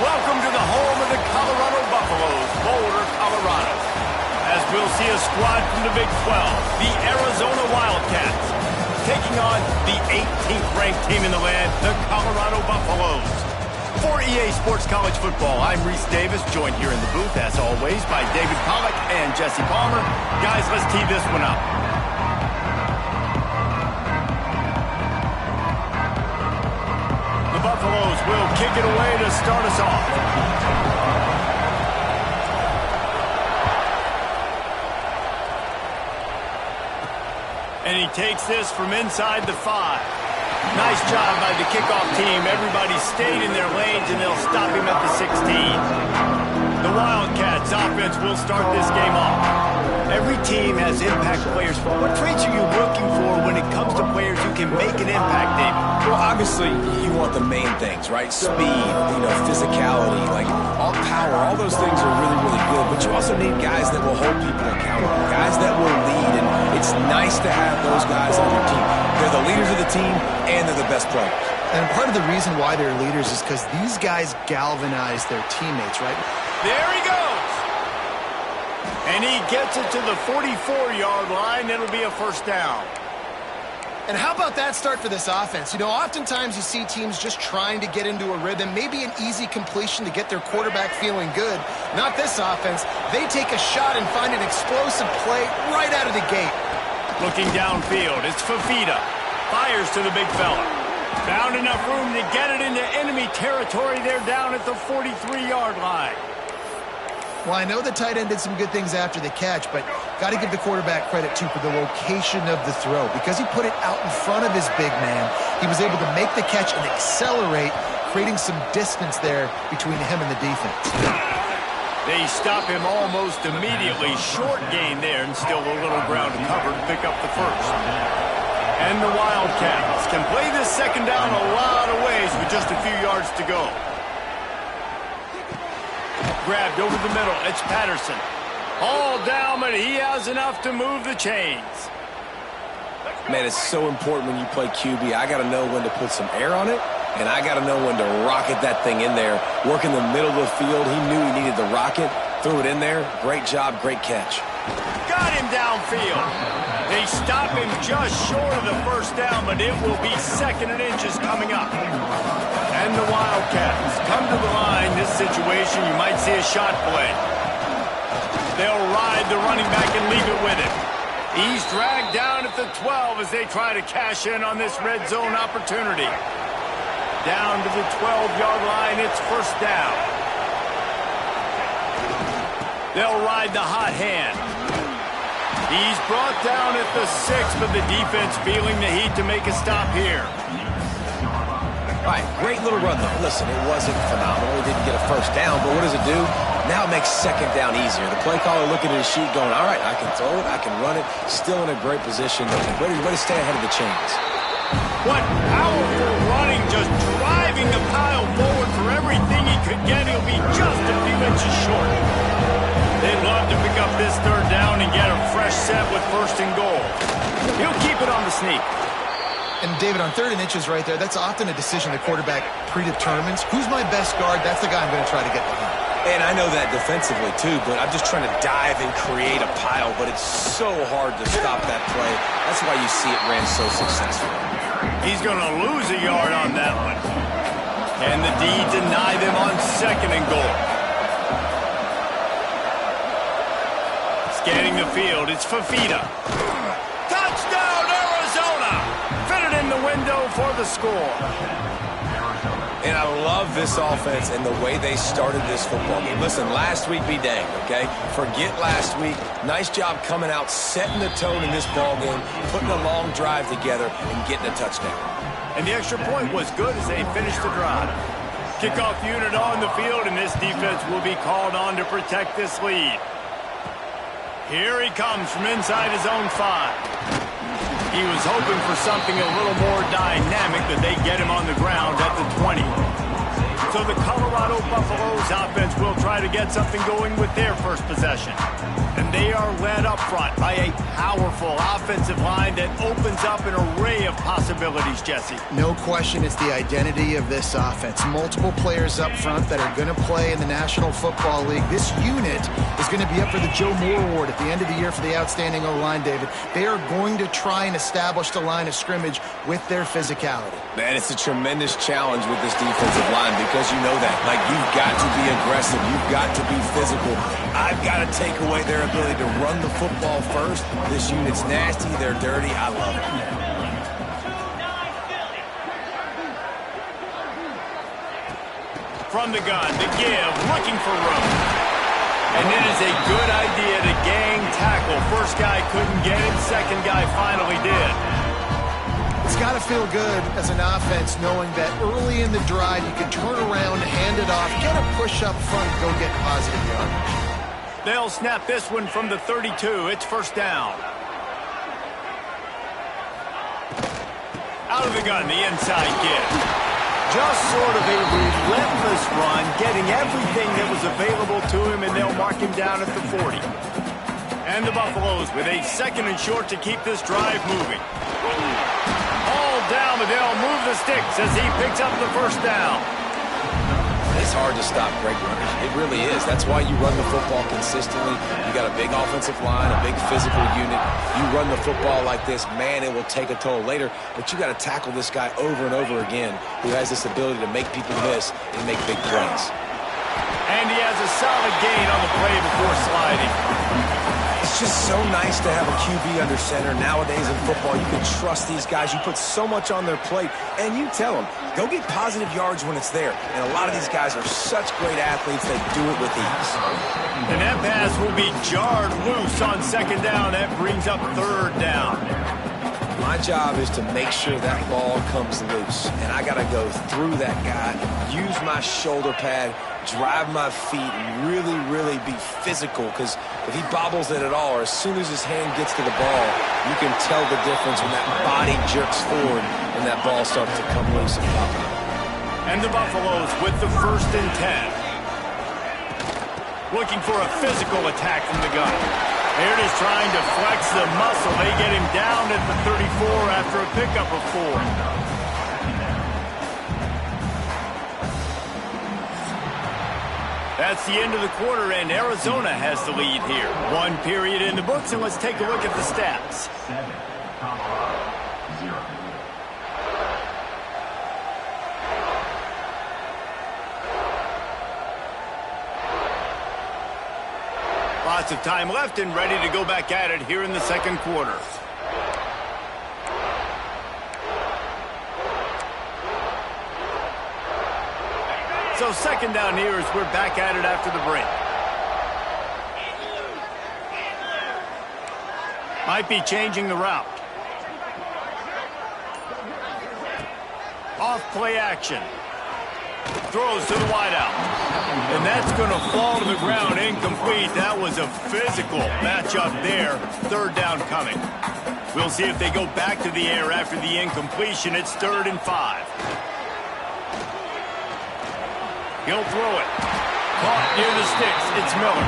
Welcome to the home of the Colorado Buffaloes, Boulder, Colorado. As we'll see a squad from the Big 12, the Arizona Wildcats, taking on the 18th ranked team in the land, the Colorado Buffaloes. For EA Sports College Football, I'm Reese Davis, joined here in the booth, as always, by David Pollack and Jesse Palmer. Guys, let's tee this one up. Buffaloes will kick it away to start us off. And he takes this from inside the 5. Nice job by the kickoff team. Everybody stayed in their lanes, and they'll stop him at the 16. The Wildcats offense will start this game off. Every team has impact players. What traits are you looking for when it comes to players who can make an impact, David? Well, obviously, you want the main things, right? Speed, physicality, like all power, all those things are really, really good. But you also need guys that will hold people accountable, guys that will lead, and it's nice to have those guys on your team. They're the leaders of the team, and they're the best players. And part of the reason why they're leaders is because these guys galvanize their teammates, right? There he goes. And he gets it to the 44-yard line. It'll be a first down. And how about that start for this offense? Oftentimes you see teams just trying to get into a rhythm, maybe an easy completion to get their quarterback feeling good. Not this offense. They take a shot and find an explosive play right out of the gate. Looking downfield, it's Fafita. Fires to the big fella. Found enough room to get it into enemy territory. They're down at the 43-yard line. Well, I know the tight end did some good things after the catch, but got to give the quarterback credit, too, for the location of the throw. Because he put it out in front of his big man, he was able to make the catch and accelerate, creating some distance there between him and the defense. They stop him almost immediately. Short gain there, and still a little ground to cover to pick up the first. And the Wildcats can play this second down a lot of ways with just a few yards to go. Grabbed over the middle. It's Patterson. All down, but he has enough to move the chains. Man, it's so important when you play QB. I got to know when to put some air on it And I got to know when to rocket that thing in there. Work in the middle of the field. He knew he needed the rocket. Threw it in there. Great job, great catch. Got him downfield. They stop him just short of the first down, but it will be 2nd and inches coming up. And the Wildcats come to the line. This situation, you might see a shot play. They'll ride the running back and leave it with him. He's dragged down at the 12 as they try to cash in on this red zone opportunity. Down to the 12-yard line, it's 1st down. They'll ride the hot hand. He's brought down at the 6, but the defense feeling the heat to make a stop here. All right, great little run though. Listen, it wasn't phenomenal. He didn't get a 1st down, but what does it do? Now it makes 2nd down easier. The play caller looking at his sheet going, all right, I can throw it, I can run it. Still in a great position. Ready to stay ahead of the chains. What powerful running, just driving the pile forward for everything he could get. He'll be just a few inches short. They'd love to pick up this 3rd down and get a fresh set with 1st and goal. He'll keep it on the sneak. And, David, on 3rd and inches right there, that's often a decision the quarterback predetermines. Who's my best guard? That's the guy I'm going to try to get behind. And I know that defensively, too, but I'm just trying to dive and create a pile, but it's so hard to stop that play. That's why you see it ran so successfully. He's going to lose a yard on that one. Can the D deny them on 2nd and goal? Scanning the field, it's Fafita. Touchdown, Arizona! Fitted in the window for the score. And I love this offense and the way they started this football game. Listen, last week be danged, okay? Forget last week. Nice job coming out, setting the tone in this ball game, putting a long drive together, and getting a touchdown. And the extra point was good as they finished the drive. Kickoff unit on the field, and this defense will be called on to protect this lead. Here he comes from inside his own 5. He was hoping for something a little more dynamic, but they get him on the ground at the 20. So the Colorado Buffaloes offense will try to get something going with their first possession. And they are led up front by a powerful offensive line that opens up an array of possibilities, Jesse. No question it's the identity of this offense. Multiple players up front that are going to play in the National Football League. This unit is going to be up for the Joe Moore Award at the end of the year for the outstanding O-line, David. They are going to try and establish the line of scrimmage with their physicality. Man, it's a tremendous challenge with this defensive line because you know that. Like, you've got to be aggressive. You've got to be physical. I've got to take away their ability to run the football first. This unit's nasty. They're dirty. I love it. From the gun, the give, looking for room. And it is a good idea to gang tackle. First guy couldn't get it. Second guy finally did. It's got to feel good as an offense knowing that early in the drive you can turn around, hand it off, get a push up front, and go get positive yardage. They'll snap this one from the 32. It's 1st down. Out of the gun, the inside give. Just sort of a relentless run, getting everything that was available to him, and they'll mark him down at the 40. And the Buffaloes with a 2nd and short to keep this drive moving. All down, but they'll move the sticks as he picks up the 1st down. It's hard to stop great runners. It really is. That's why you run the football consistently. You got a big offensive line, a big physical unit. You run the football like this, man, it will take a toll later. But you got to tackle this guy over and over again who has this ability to make people miss and make big plays. And he has a solid gain on the play before sliding. It's just so nice to have a QB under center. Nowadays in football, you can trust these guys. You put so much on their plate, and you tell them, go get positive yards when it's there. And a lot of these guys are such great athletes, they do it with ease. And that pass will be jarred loose on 2nd down. That brings up 3rd down. My job is to make sure that ball comes loose. And I got to go through that guy, use my shoulder pad, drive my feet, and really, really be physical. Because if he bobbles it at all, or as soon as his hand gets to the ball, you can tell the difference when that body jerks forward and that ball starts to come loose and pop out. And the Buffaloes with the 1st and 10. Looking for a physical attack from the gun. Here it is trying to flex the muscle. They get him down at the 34 after a pickup of 4. That's the end of the quarter, and Arizona has the lead here. One period in the books, and let's take a look at the stats. 7, Colorado, 0. Lots of time left and ready to go back at it here in the second quarter. So second down here as we're back at it after the break. Might be changing the route. Off play action. Throws to the wideout. And that's going to fall to the ground incomplete. That was a physical matchup there. Third down coming. We'll see if they go back to the air after the incompletion. It's 3rd and 5. He'll throw it. Caught near the sticks. It's Miller.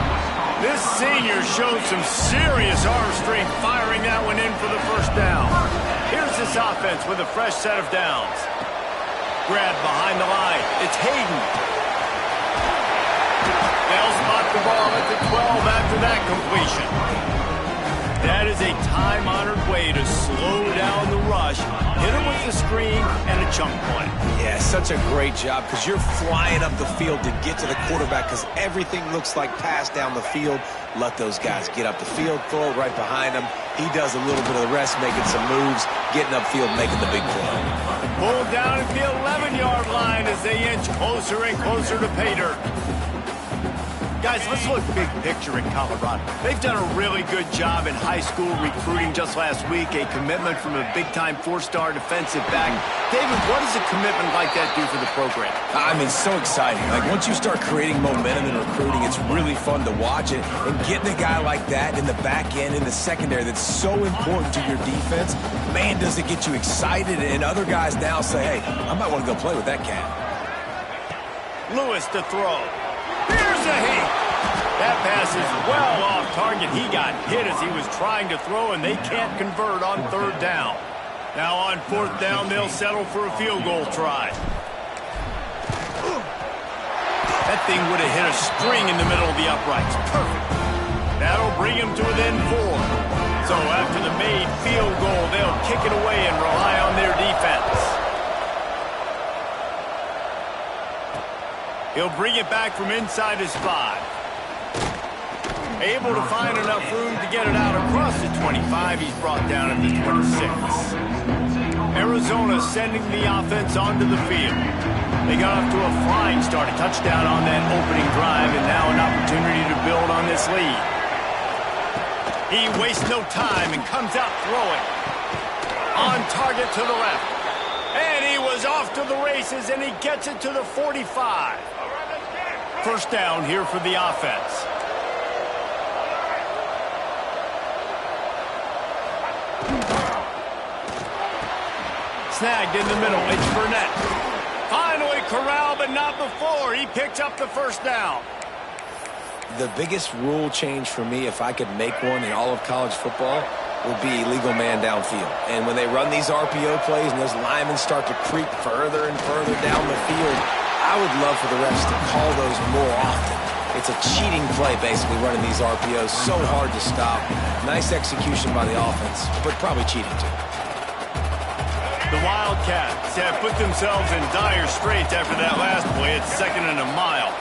This senior showed some serious arm strength firing that one in for the first down. Here's this offense with a fresh set of downs. Grab behind the line. It's Hayden. They'll spot the ball at the 12 after that completion. That is a time-honored way to slow down the rush, hit it with the screen, and a chunk play. Yeah, such a great job because you're flying up the field to get to the quarterback because everything looks like pass down the field. Let those guys get up the field, throw it right behind him. He does a little bit of the rest, making some moves, getting upfield, making the big play. Pulled down at the 11-yard line as they inch closer and closer to pay dirt. Guys, let's look big picture in Colorado. They've done a really good job in high school recruiting. Just last week, a commitment from a big-time 4-star defensive back. David, what does a commitment like that do for the program? I mean, so exciting. Like, once you start creating momentum in recruiting, it's really fun to watch it. And getting a guy like that in the back end, in the secondary, that's so important to your defense, man, does it get you excited. And other guys now say, hey, I might want to go play with that cat. Lewis to throw. Here's a hit. That pass is well off target. He got hit as he was trying to throw, and they can't convert on 3rd down. Now on 4th down, they'll settle for a field goal try. That thing would have hit a string in the middle of the uprights. Perfect. That'll bring him to within 4. So after the made field goal, they'll kick it away and rely on their defense. He'll bring it back from inside his 5. Able to find enough room to get it out across the 25. He's brought down at the 26. Arizona sending the offense onto the field. They got off to a flying start, a touchdown on that opening drive, and now an opportunity to build on this lead. He wastes no time and comes out throwing. On target to the left. And he was off to the races, and he gets it to the 45. First down here for the offense. Snagged in the middle. It's Burnett. Finally corralled, but not before. He picks up the first down. The biggest rule change for me, if I could make one in all of college football, would be illegal man downfield. And when they run these RPO plays and those linemen start to creep further and further down the field, I would love for the refs to call those more often. It's a cheating play, basically, running these RPOs. So hard to stop. Nice execution by the offense, but probably cheating, too. The Wildcats have put themselves in dire straits after that last play. It's 2nd and a mile.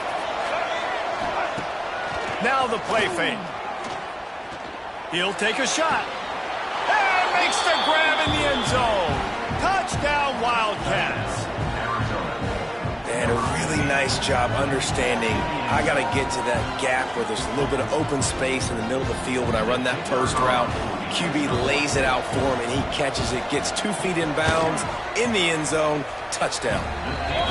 Now the play fake. He'll take a shot. And makes the grab in the end zone. Touchdown, Wildcats. And a really nice job understanding I got to get to that gap where there's a little bit of open space in the middle of the field when I run that post route. QB lays it out for him, and he catches it, gets 2 feet in bounds, in the end zone, touchdown.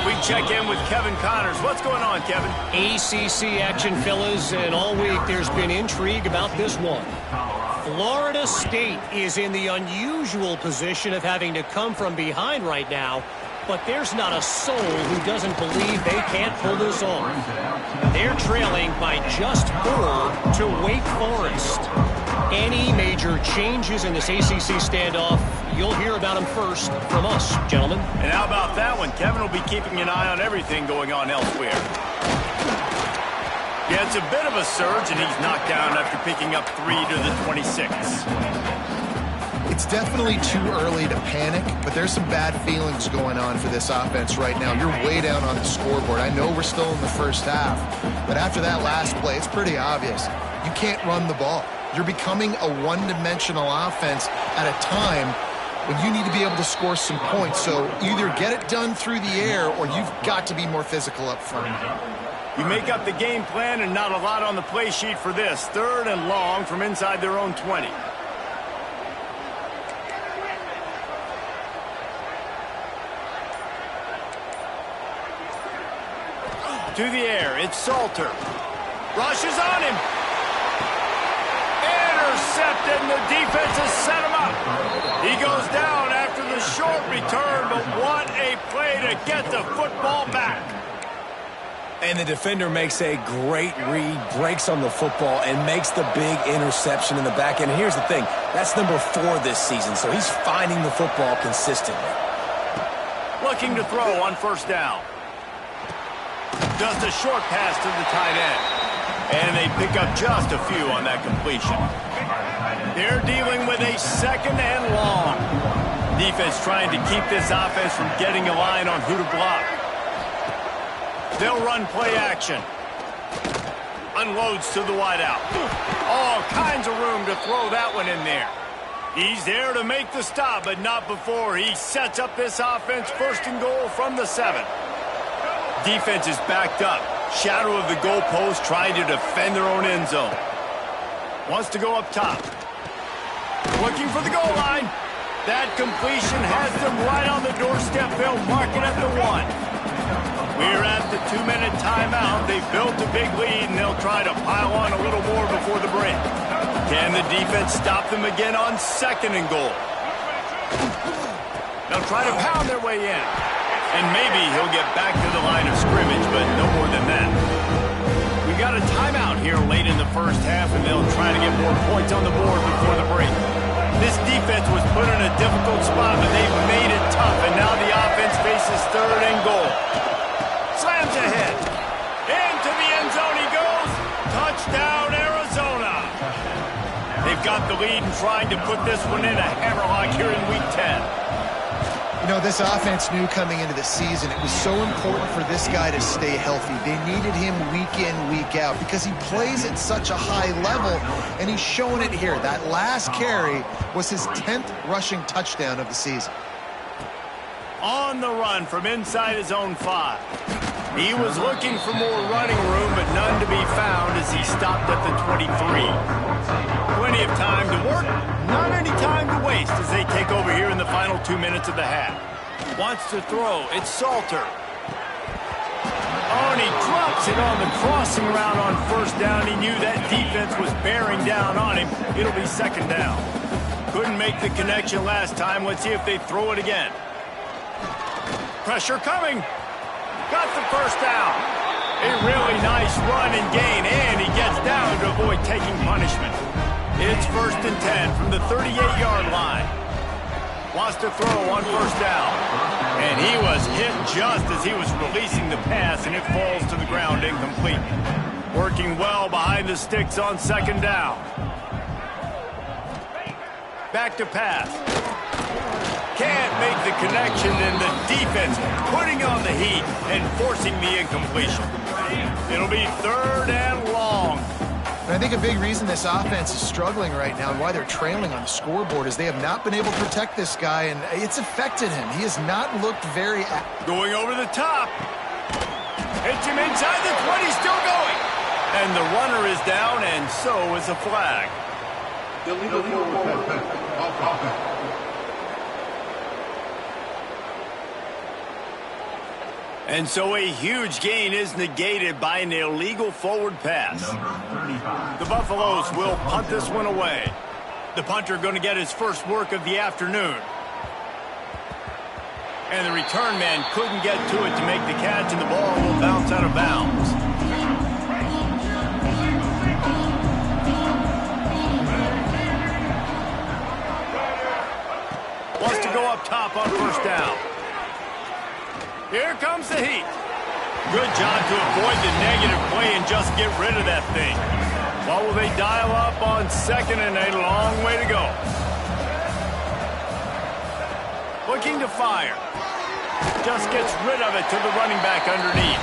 We check in with Kevin Connors. What's going on, Kevin? ACC action, fellas, and all week there's been intrigue about this one. Florida State is in the unusual position of having to come from behind right now, but there's not a soul who doesn't believe they can't pull this off. They're trailing by just 4 to Wake Forest. Any major changes in this ACC standoff, you'll hear about them first from us, gentlemen. And how about that one? Kevin will be keeping an eye on everything going on elsewhere. Gets a bit of a surge, and he's knocked down after picking up 3 to the 26. It's definitely too early to panic, but there's some bad feelings going on for this offense right now. You're way down on the scoreboard. I know we're still in the first half, but after that last play, it's pretty obvious. You can't run the ball. You're becoming a one-dimensional offense at a time when you need to be able to score some points. So either get it done through the air or you've got to be more physical up front. You make up the game plan and not a lot on the play sheet for this. 3rd and long from inside their own 20. To the air, it's Salter. Rushes on him. Intercepted, and the defense has set him up. He goes down after the short return, but what a play to get the football back. And the defender makes a great read, breaks on the football, and makes the big interception in the back end. And here's the thing, that's number 4 this season, so he's finding the football consistently. Looking to throw on 1st down. Just a short pass to the tight end. And they pick up just a few on that completion. They're dealing with a 2nd and long. Defense trying to keep this offense from getting a line on who to block. They'll run play action. Unloads to the wideout. All kinds of room to throw that one in there. He's there to make the stop, but not before he sets up this offense 1st and goal from the 7. Defense is backed up. Shadow of the goalpost trying to defend their own end zone. Wants to go up top. Looking for the goal line. That completion has them right on the doorstep. They'll mark it at the 1. We're at the 2-minute timeout. They've built a big lead, and they'll try to pile on a little more before the break. Can the defense stop them again on 2nd and goal? They'll try to pound their way in. And maybe he'll get back to the line of scrimmage, but no more than that. We've got a timeout here late in the first half, and they'll try to get more points on the board before the break. This defense was put in a difficult spot, but they've made it tough, and now the offense faces 3rd and goal. Slams ahead. Into the end zone he goes. Touchdown, Arizona. They've got the lead and trying to put this one in a hammerlock here in Week 10. You know, this offense knew coming into the season it was so important for this guy to stay healthy. They needed him week in, week out because he plays at such a high level, and he's showing it here. That last carry was his 10th rushing touchdown of the season. On the run from inside his own 5. He was looking for more running room, but none to be found as he stopped at the 23. Plenty of time to work, not any time to waste as they take over here in the final 2 minutes of the half. Wants to throw, it's Salter. Oh, and he drops it on the crossing route on 1st down. He knew that defense was bearing down on him. It'll be 2nd down. Couldn't make the connection last time. Let's see if they throw it again. Pressure coming. Got the 1st down. A really nice run and gain, and he gets down to avoid taking punishment. It's 1st and 10 from the 38-yard line. Wants to throw on 1st down. And he was hit just as he was releasing the pass, and it falls to the ground incomplete. Working well behind the sticks on 2nd down. Back to pass. Can't make the connection, and the defense putting on the heat and forcing the incompletion. It'll be 3rd and long. And I think a big reason this offense is struggling right now and why they're trailing on the scoreboard is they have not been able to protect this guy, and it's affected him. He has not looked very active. Going over the top. Hits him inside the 20, still going. And the runner is down, and so is a flag. Illegal forward offense. And so a huge gain is negated by an illegal forward pass. The Buffaloes will punt this one away. The punter going to get his first work of the afternoon. And the return man couldn't get to it to make the catch, and the ball will bounce out of bounds. Wants to go up top on 1st down. Here comes the heat. Good job to avoid the negative play and just get rid of that thing. What will they dial up on second and a long way to go? Looking to fire. Just gets rid of it to the running back underneath.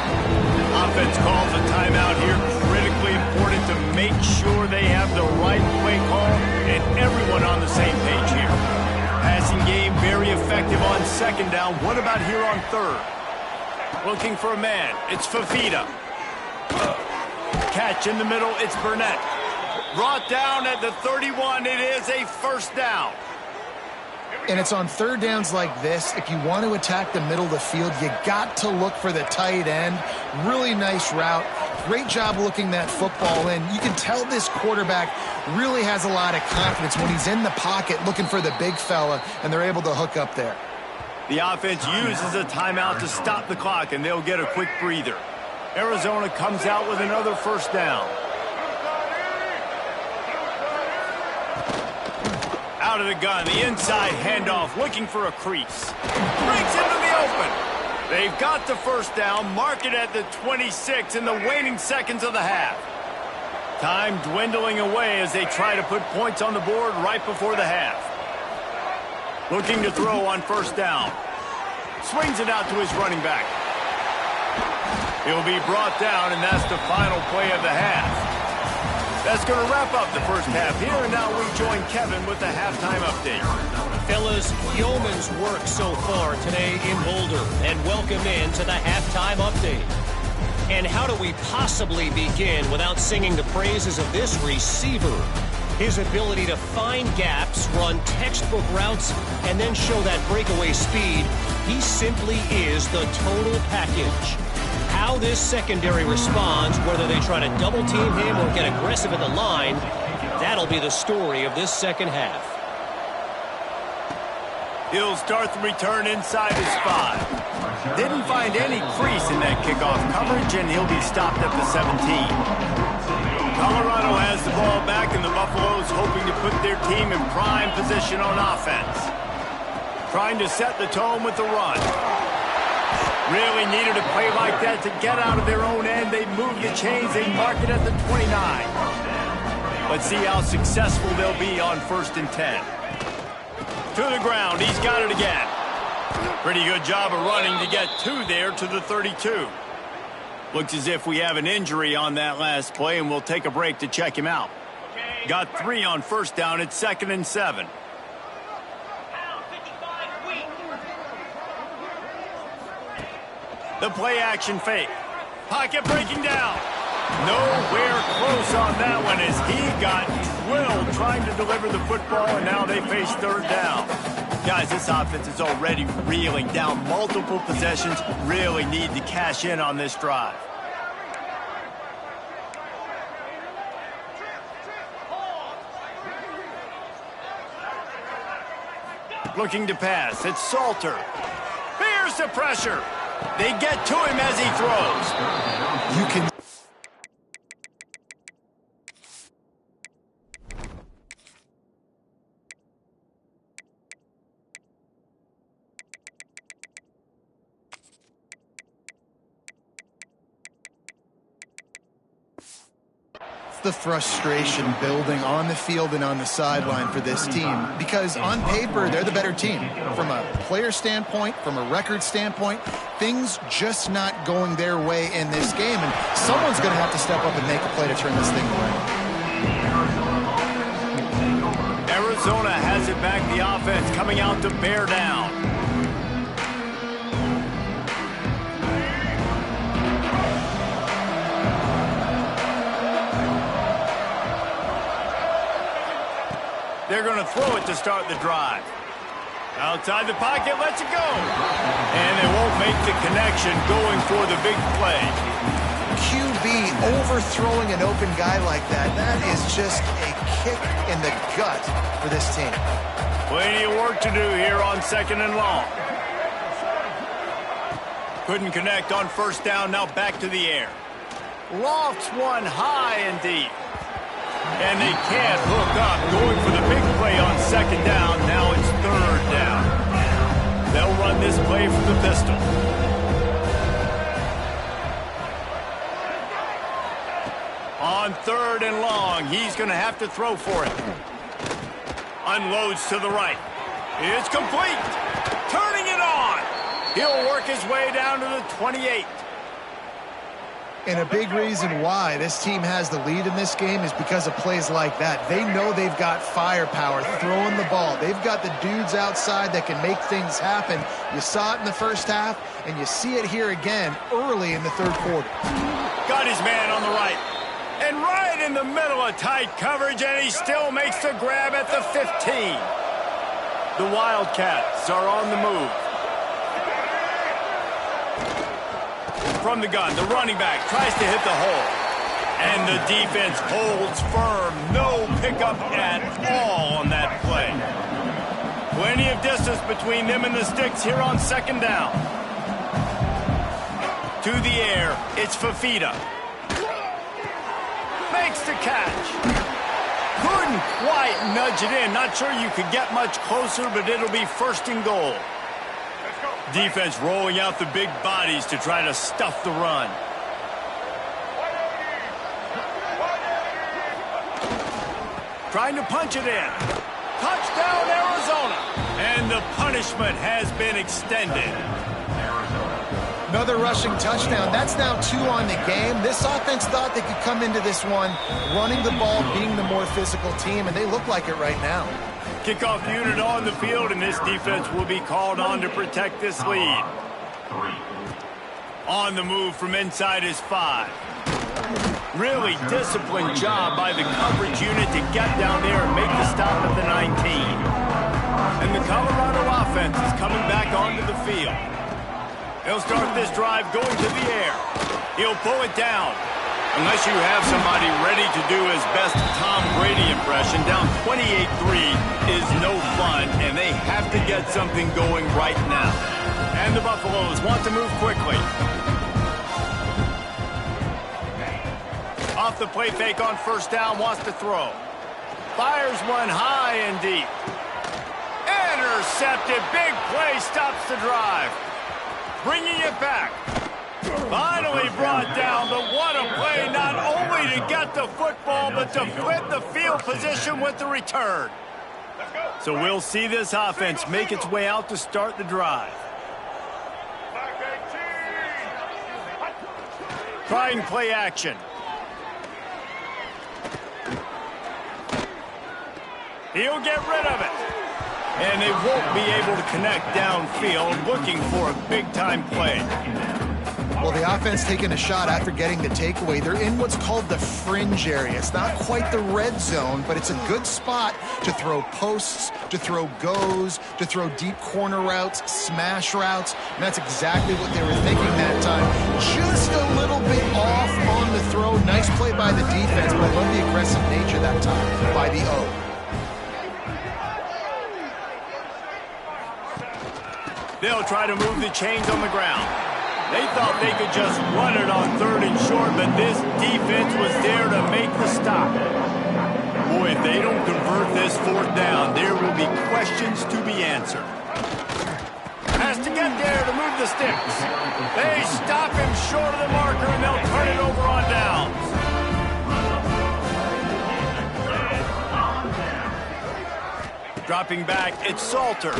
Offense calls a timeout here. Critically important to make sure they have the right play call and everyone on the same page here. Passing game very effective on second down. What about here on third? Looking for a man. It's Fafita. Catch in the middle. It's Burnett. Brought down at the 31. It is a first down. And it's on third downs like this. If you want to attack the middle of the field, you got to look for the tight end. Really nice route. Great job looking that football in. You can tell this quarterback really has a lot of confidence when he's in the pocket looking for the big fella, and they're able to hook up there. The offense uses a timeout to stop the clock, and they'll get a quick breather. Arizona comes out with another first down. Out of the gun, the inside handoff, looking for a crease. Breaks into the open. They've got the first down, mark it at the 26 in the waning seconds of the half. Time dwindling away as they try to put points on the board right before the half. Looking to throw on first down. Swings it out to his running back. He'll be brought down, and that's the final play of the half. That's going to wrap up the first half here, and now we join Kevin with the halftime update. Fellas, yeoman's work so far today in Boulder, and welcome in to the halftime update. And how do we possibly begin without singing the praises of this receiver? His ability to find gaps, run textbook routes, and then show that breakaway speed. He simply is the total package. How this secondary responds, whether they try to double team him or get aggressive at the line, that'll be the story of this second half. He'll start the return inside his 5. Didn't find any crease in that kickoff coverage, and he'll be stopped at the 17. Colorado has the ball back, and the Buffaloes hoping to put their team in prime position on offense. Trying to set the tone with the run. Really needed a play like that to get out of their own end. They move the chains. They mark it at the 29. Let's see how successful they'll be on 1st and 10. To the ground. He's got it again. Pretty good job of running to get there to the 32. Looks as if we have an injury on that last play, and we'll take a break to check him out. Got 3 on first down. It's 2nd and 7. The play action fake. Pocket breaking down. Nowhere close on that one as he got drilled trying to deliver the football, and now they face 3rd down. Guys, this offense is already reeling down multiple possessions. Really need to cash in on this drive. Looking to pass. It's Salter. Here's the pressure. They get to him as he throws. You can... the frustration building on the field and on the sideline for this team, because on paper they're the better team. From a player standpoint, from a record standpoint, things just not going their way in this game, and someone's going to have to step up and make a play to turn this thing around. Arizona has it back, the offense coming out to bear down. They're going to throw it to start the drive. Outside the pocket, lets it go. And they won't make the connection going for the big play. QB overthrowing an open guy like that, that is just a kick in the gut for this team. Plenty of work to do here on 2nd and long. Couldn't connect on first down, now back to the air. Lofts one high and deep. And they can't hook up, going for the big play on 2nd down. Now it's 3rd down. They'll run this play from the pistol. On 3rd and long, he's going to have to throw for it. Unloads to the right. It's complete. Turning it on. He'll work his way down to the 28. And a big reason why this team has the lead in this game is because of plays like that. They know they've got firepower throwing the ball. They've got the dudes outside that can make things happen. You saw it in the first half, and you see it here again early in the 3rd quarter. Got his man on the right. And right in the middle of tight coverage, and he still makes the grab at the 15. The Wildcats are on the move. From the gun, the running back tries to hit the hole. And the defense holds firm. No pickup at all on that play. Plenty of distance between them and the sticks here on 2nd down. To the air, it's Fafita. Makes the catch. Couldn't quite nudge it in. Not sure you could get much closer, but it'll be 1st and goal. Defense rolling out the big bodies to try to stuff the run. Trying to punch it in. Touchdown, Arizona. And the punishment has been extended. Another rushing touchdown. That's now 2 on the game. This offense thought they could come into this one running the ball, being the more physical team, and they look like it right now. Kickoff unit on the field, and this defense will be called on to protect this lead. On the move from inside is 5. Really disciplined job by the coverage unit to get down there and make the stop at the 19. And the Colorado offense is coming back onto the field. He'll start this drive going to the air. He'll pull it down. Unless you have somebody ready to do his best Tom Brady impression, down 28-3 is no fun, and they have to get something going right now. And the Buffaloes want to move quickly. Off the play fake on 1st down, wants to throw. Fires one high and deep. Intercepted, big play, stops the drive. Bringing it back. Finally brought down, but what a play, not only to get the football, but to flip the field position with the return. So we'll see this offense make its way out to start the drive. Trying play action. He'll get rid of it. And they won't be able to connect downfield, looking for a big-time play. Well, the offense taking a shot after getting the takeaway. They're in what's called the fringe area. It's not quite the red zone, but it's a good spot to throw posts, to throw goes, to throw deep corner routes, smash routes. And that's exactly what they were thinking that time. Just a little bit off on the throw. Nice play by the defense, but I love the aggressive nature that time by the O. They'll try to move the chains on the ground. They thought they could just run it on 3rd and short, but this defense was there to make the stop. Boy, if they don't convert this 4th down, there will be questions to be answered. Has to get there to move the sticks. They stop him short of the marker, and they'll turn it over on downs. Dropping back, it's Salter.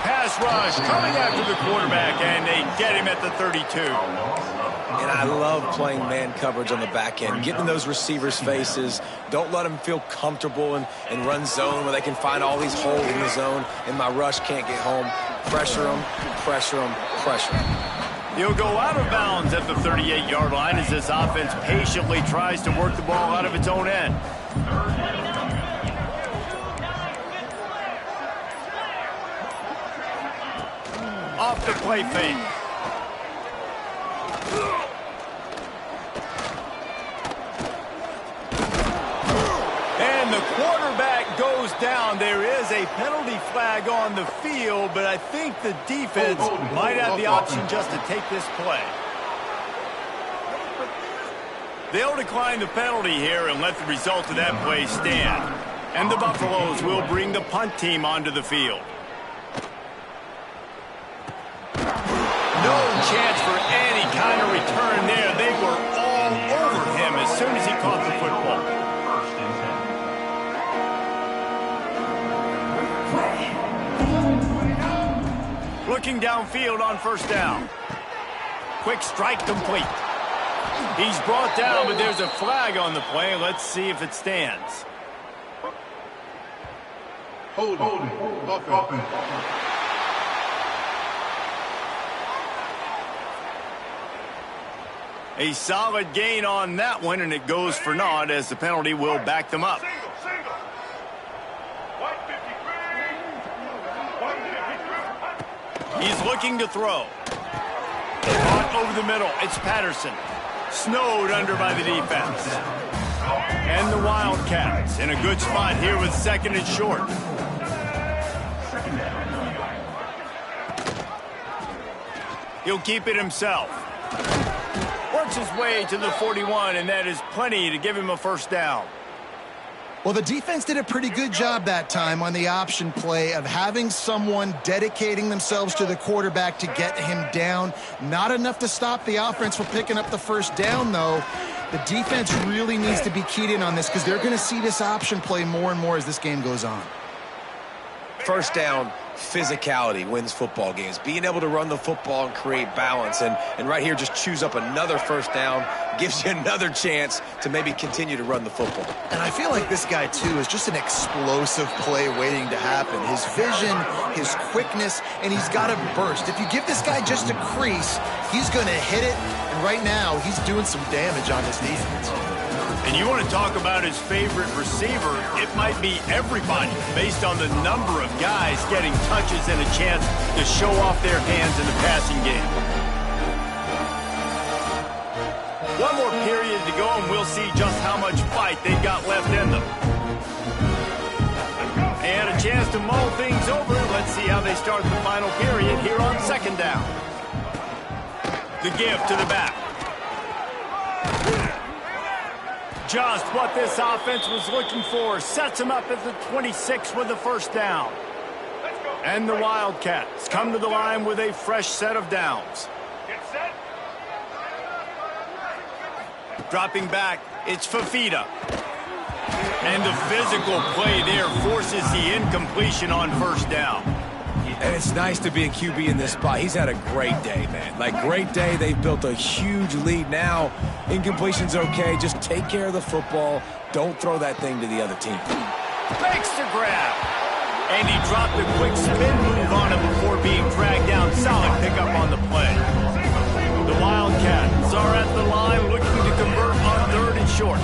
Pass rush coming after the quarterback, and they get him at the 32. And I love playing man coverage on the back end, getting in those receivers' faces. Don't let them feel comfortable and run zone where they can find all these holes in the zone, and my rush can't get home. Pressure them, pressure them, pressure them. He'll go out of bounds at the 38-yard line as this offense patiently tries to work the ball out of its own end. Off the play fake. And the quarterback goes down. There is a penalty flag on the field, but I think the defense might have the option just to take this play. They'll decline the penalty here and let the result of that play stand. And the Buffaloes will bring the punt team onto the field. No chance for any kind of return there. They were all over him as looking downfield on first down. Quick strike complete. He's brought down, but there's a flag on the play. Let's see if it stands. Holding. Offense. A solid gain on that one, and it goes for naught as the penalty will back them up. Single. 153. He's looking to throw. Caught over the middle. It's Patterson. Snowed under by the defense. And the Wildcats in a good spot here with second and short. He'll keep it himself. Works his way to the 41, and that is plenty to give him a first down. Well, the defense did a pretty good job that time on the option play of having someone dedicating themselves to the quarterback to get him down. Not enough to stop the offense from picking up the first down, though. The defense really needs to be keyed in on this because they're going to see this option play more and more as this game goes on. First down, physicality wins football games. Being able to run the football and create balance. And right here, just choose up another first down, gives you another chance to maybe continue to run the football. And I feel like this guy, too, is just an explosive play waiting to happen. His vision, his quickness, and he's got a burst. If you give this guy just a crease, he's going to hit it. And right now, he's doing some damage on this defense. And you want to talk about his favorite receiver, it might be everybody based on the number of guys getting touches and a chance to show off their hands in the passing game. One more period to go, and we'll see just how much fight they've got left in them. And a chance to mull things over. Let's see how they start the final period here on second down. The give to the back. Just what this offense was looking for. Sets him up at the 26 with the first down. And the Wildcats come to the line with a fresh set of downs. Get set. Dropping back, it's Fafita. And the physical play there forces the incompletion on first down. And it's nice to be a QB in this spot. He's had a great day, man. Like, great day. They've built a huge lead now. Incompletion's okay. Just take care of the football. Don't throw that thing to the other team. Makes the grab. And he dropped a quick spin move on him before being dragged down. Solid pickup on the play. The Wildcats are at the line looking to convert on third and short.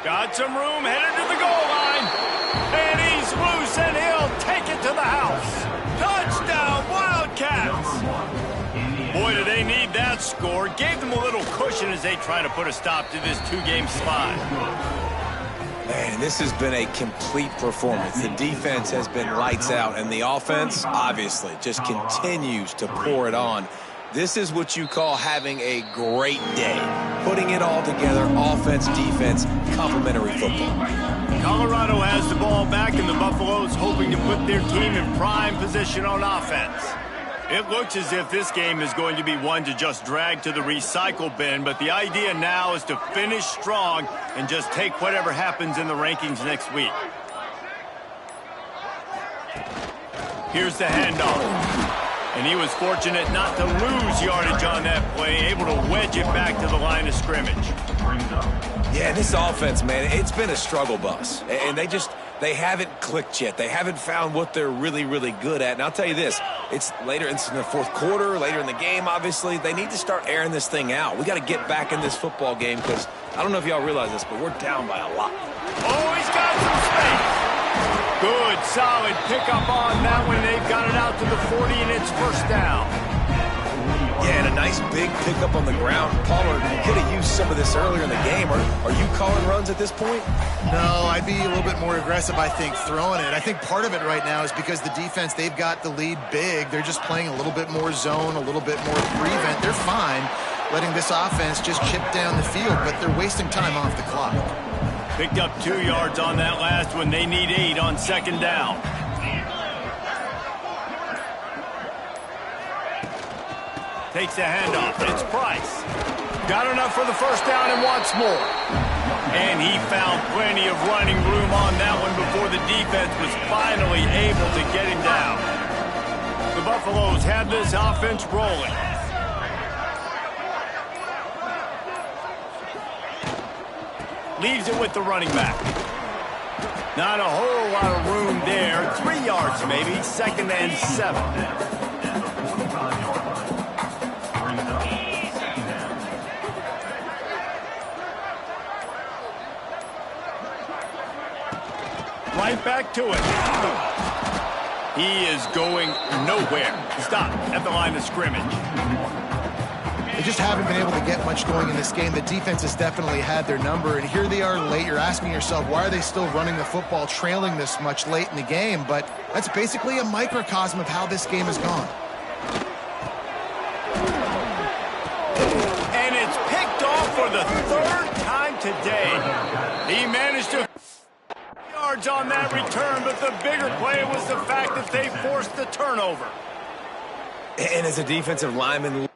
Got some room, headed to the goal line. And he's loose, and he'll take it to the house. Touchdown, Wildcats. Boy, do they need that score. Gave them a little cushion as they try to put a stop to this two-game slide. Man, this has been a complete performance. The defense has been lights out, and the offense, obviously, just continues to pour it on. This is what you call having a great day. Putting it all together, offense, defense, complementary football. Colorado has the ball back, and the Buffaloes hoping to put their team in prime position on offense. It looks as if this game is going to be one to just drag to the recycle bin, but the idea now is to finish strong and just take whatever happens in the rankings next week. Here's the handoff. And he was fortunate not to lose yardage on that play, able to wedge it back to the line of scrimmage. Yeah, this offense, man, it's been a struggle bus. And they haven't clicked yet. They haven't found what they're really, really good at. And I'll tell you this, it's later in the fourth quarter, later in the game, obviously. They need to start airing this thing out. We got to get back in this football game because I don't know if y'all realize this, but we're down by a lot. Oh, he's got some space. Good, solid pickup on that one. They've got it out to the 40, and it's first down. Yeah, and a nice big pickup on the ground. Pollard could have used some of this earlier in the game. Are you calling runs at this point? No, I'd be a little bit more aggressive, I think, throwing it. I think part of it right now is because the defense, they've got the lead big. They're just playing a little bit more zone, a little bit more prevent. They're fine letting this offense just chip down the field, but they're wasting time off the clock. Picked up 2 yards on that last one. They need 8 on second down. Takes the handoff. It's Price. Got enough for the first down and wants more. And he found plenty of running room on that one before the defense was finally able to get him down. The Buffaloes have this offense rolling. Leaves it with the running back. Not a whole lot of room there. 3 yards maybe, 2nd and 7. Right back to it. He is going nowhere. Stop at the line of scrimmage. They just haven't been able to get much going in this game. The defense has definitely had their number, and here they are late. You're asking yourself, why are they still running the football, trailing this much late in the game? But that's basically a microcosm of how this game has gone. And it's picked off for the 3rd time today. He managed to yards on that return, but the bigger play was the fact that they forced the turnover. And as a defensive lineman,